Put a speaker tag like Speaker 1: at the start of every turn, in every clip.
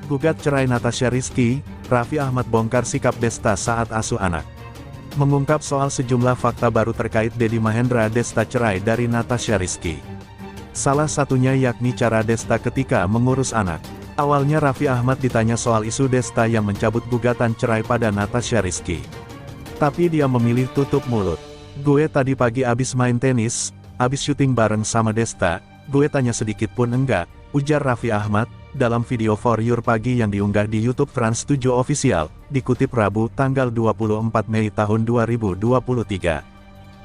Speaker 1: Gugat cerai Natasha Rizky, Raffi Ahmad bongkar sikap Desta saat asuh anak. Mengungkap soal sejumlah fakta baru terkait Deddy Mahendra Desta cerai dari Natasha Rizky. Salah satunya yakni cara Desta ketika mengurus anak. Awalnya Raffi Ahmad ditanya soal isu Desta yang mencabut gugatan cerai pada Natasha Rizky. Tapi dia memilih tutup mulut. "Gue tadi pagi abis main tenis, abis syuting bareng sama Desta, gue tanya sedikit pun enggak," ujar Raffi Ahmad, dalam video For Your Pagi yang diunggah di YouTube Trans 7 Official, dikutip Rabu tanggal 24 Mei tahun 2023.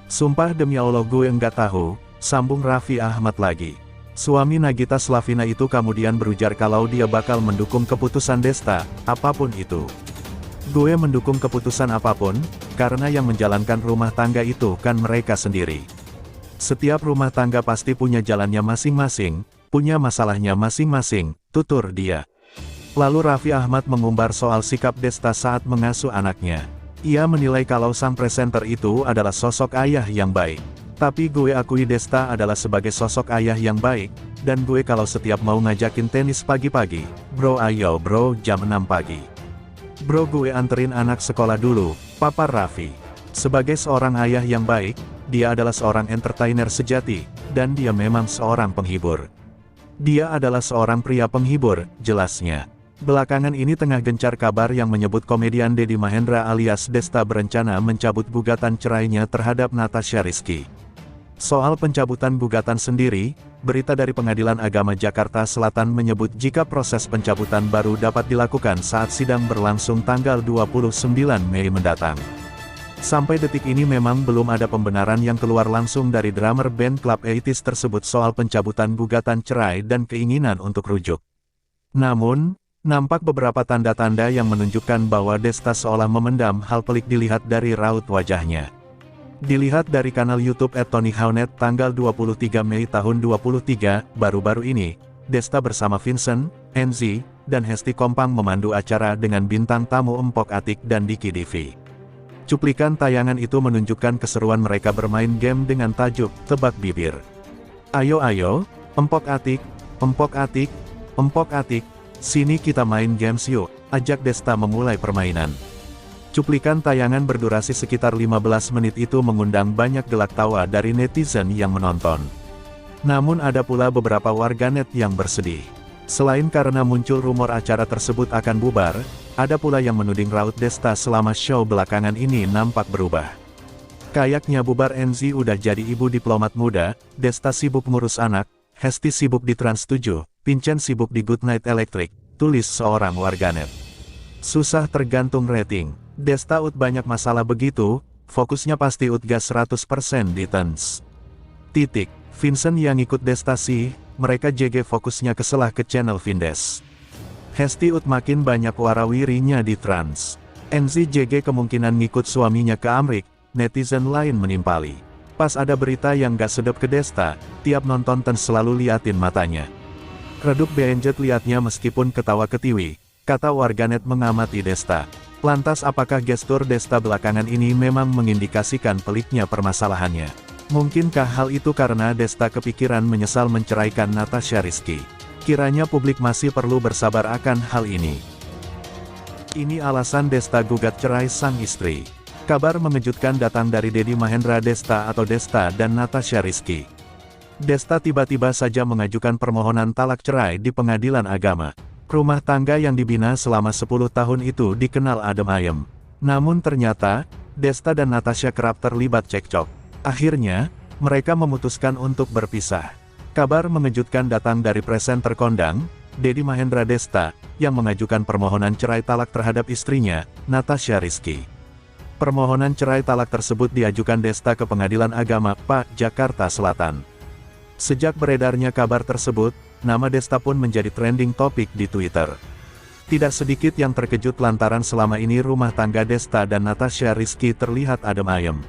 Speaker 1: "Sumpah demi Allah gue enggak tahu," sambung Raffi Ahmad lagi. Suami Nagita Slavina itu kemudian berujar kalau dia bakal mendukung keputusan Desta, apapun itu. "Gue mendukung keputusan apapun, karena yang menjalankan rumah tangga itu kan mereka sendiri. Setiap rumah tangga pasti punya jalannya masing-masing, punya masalahnya masing-masing," tutur dia. Lalu Raffi Ahmad mengumbar soal sikap Desta saat mengasuh anaknya. Ia menilai kalau sang presenter itu adalah sosok ayah yang baik. "Tapi gue akui Desta adalah sebagai sosok ayah yang baik, dan gue kalau setiap mau ngajakin tenis pagi-pagi, bro ayo bro jam 6 pagi. Bro gue anterin anak sekolah dulu," papar Raffi. Sebagai seorang ayah yang baik, dia adalah seorang entertainer sejati, dan dia memang seorang penghibur. "Dia adalah seorang pria penghibur," jelasnya. Belakangan ini tengah gencar kabar yang menyebut komedian Deddy Mahendra alias Desta berencana mencabut gugatan cerainya terhadap Natasha Rizky. Soal pencabutan gugatan sendiri, berita dari Pengadilan Agama Jakarta Selatan menyebut jika proses pencabutan baru dapat dilakukan saat sidang berlangsung tanggal 29 Mei mendatang. Sampai detik ini memang belum ada pembenaran yang keluar langsung dari drummer band Club 80s tersebut soal pencabutan gugatan cerai dan keinginan untuk rujuk. Namun, nampak beberapa tanda-tanda yang menunjukkan bahwa Desta seolah memendam hal pelik dilihat dari raut wajahnya. Dilihat dari kanal YouTube @TonyHaunet tanggal 23 Mei tahun 2023, baru-baru ini, Desta bersama Vincent, Enzy, dan Hesti Kompang memandu acara dengan bintang tamu Empok Atiek dan Diki Divi. Cuplikan tayangan itu menunjukkan keseruan mereka bermain game dengan tajuk Tebak Bibir. "Ayo ayo, Empok Atiek, Empok Atiek, Empok Atiek, sini kita main games yuk," ajak Desta memulai permainan. Cuplikan tayangan berdurasi sekitar 15 menit itu mengundang banyak gelak tawa dari netizen yang menonton. Namun ada pula beberapa warganet yang bersedih. Selain karena muncul rumor acara tersebut akan bubar, ada pula yang menuding raut Desta selama show belakangan ini nampak berubah. "Kayaknya bubar Enzy udah jadi ibu diplomat muda, Desta sibuk ngurus anak, Hesti sibuk di Trans 7, Vincent sibuk di Good Night Electric," tulis seorang warganet. "Susah tergantung rating. Desta ut banyak masalah begitu, fokusnya pasti ut gas 100% di tens. Titik. Vincent yang ikut Desta sih, mereka JG fokusnya keselah ke channel Vindes. Hesti ut makin banyak warawirinya di Trans. Enzy JG kemungkinan ngikut suaminya ke Amrik," netizen lain menimpali. "Pas ada berita yang gak sedep ke Desta, tiap nonton tens selalu liatin matanya. Redup benjet liatnya meskipun ketawa ketiwi," kata warganet mengamati Desta. Lantas apakah gestur Desta belakangan ini memang mengindikasikan peliknya permasalahannya? Mungkinkah hal itu karena Desta kepikiran menyesal menceraikan Natasha Rizky? Kiranya publik masih perlu bersabar akan hal ini. Ini alasan Desta gugat cerai sang istri. Kabar mengejutkan datang dari Deddy Mahendra Desta atau Desta dan Natasha Rizky. Desta tiba-tiba saja mengajukan permohonan talak cerai di Pengadilan Agama. Rumah tangga yang dibina selama 10 tahun itu dikenal adem ayem. Namun ternyata, Desta dan Natasha kerap terlibat cekcok. Akhirnya, mereka memutuskan untuk berpisah. Kabar mengejutkan datang dari presenter kondang, Deddy Mahendra Desta, yang mengajukan permohonan cerai talak terhadap istrinya, Natasha Rizky. Permohonan cerai talak tersebut diajukan Desta ke Pengadilan Agama, Jakarta Selatan. Sejak beredarnya kabar tersebut, nama Desta pun menjadi trending topik di Twitter. Tidak sedikit yang terkejut lantaran selama ini rumah tangga Desta dan Natasha Rizky terlihat adem ayem.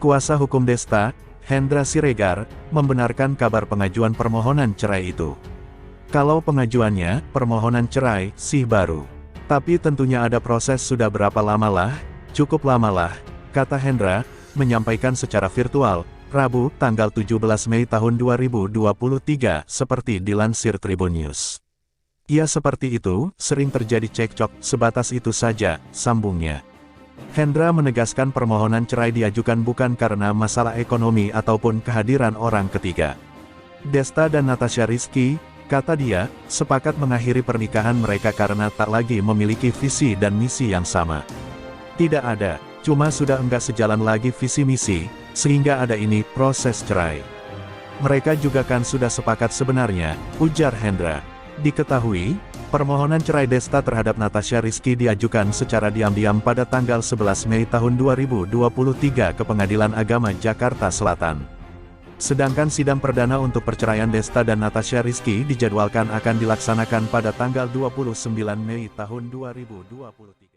Speaker 1: Kuasa hukum Desta, Hendra Siregar, membenarkan kabar pengajuan permohonan cerai itu. Kalau pengajuannya, permohonan cerai, sih baru. Tapi tentunya ada proses sudah berapa lama lah, cukup lama lah, kata Hendra, menyampaikan secara virtual, Rabu, tanggal 17 Mei tahun 2023, seperti dilansir Tribun News. Ya seperti itu, sering terjadi cekcok, sebatas itu saja, sambungnya. Hendra menegaskan permohonan cerai diajukan bukan karena masalah ekonomi ataupun kehadiran orang ketiga. Desta dan Natasha Rizky, kata dia, sepakat mengakhiri pernikahan mereka karena tak lagi memiliki visi dan misi yang sama. Tidak ada, cuma sudah enggak sejalan lagi visi misi, sehingga ada ini proses cerai. Mereka juga kan sudah sepakat sebenarnya, ujar Hendra. Diketahui, permohonan cerai Desta terhadap Natasha Rizky diajukan secara diam-diam pada tanggal 11 Mei tahun 2023 ke Pengadilan Agama Jakarta Selatan. Sedangkan sidang perdana untuk perceraian Desta dan Natasha Rizky dijadwalkan akan dilaksanakan pada tanggal 29 Mei tahun 2023.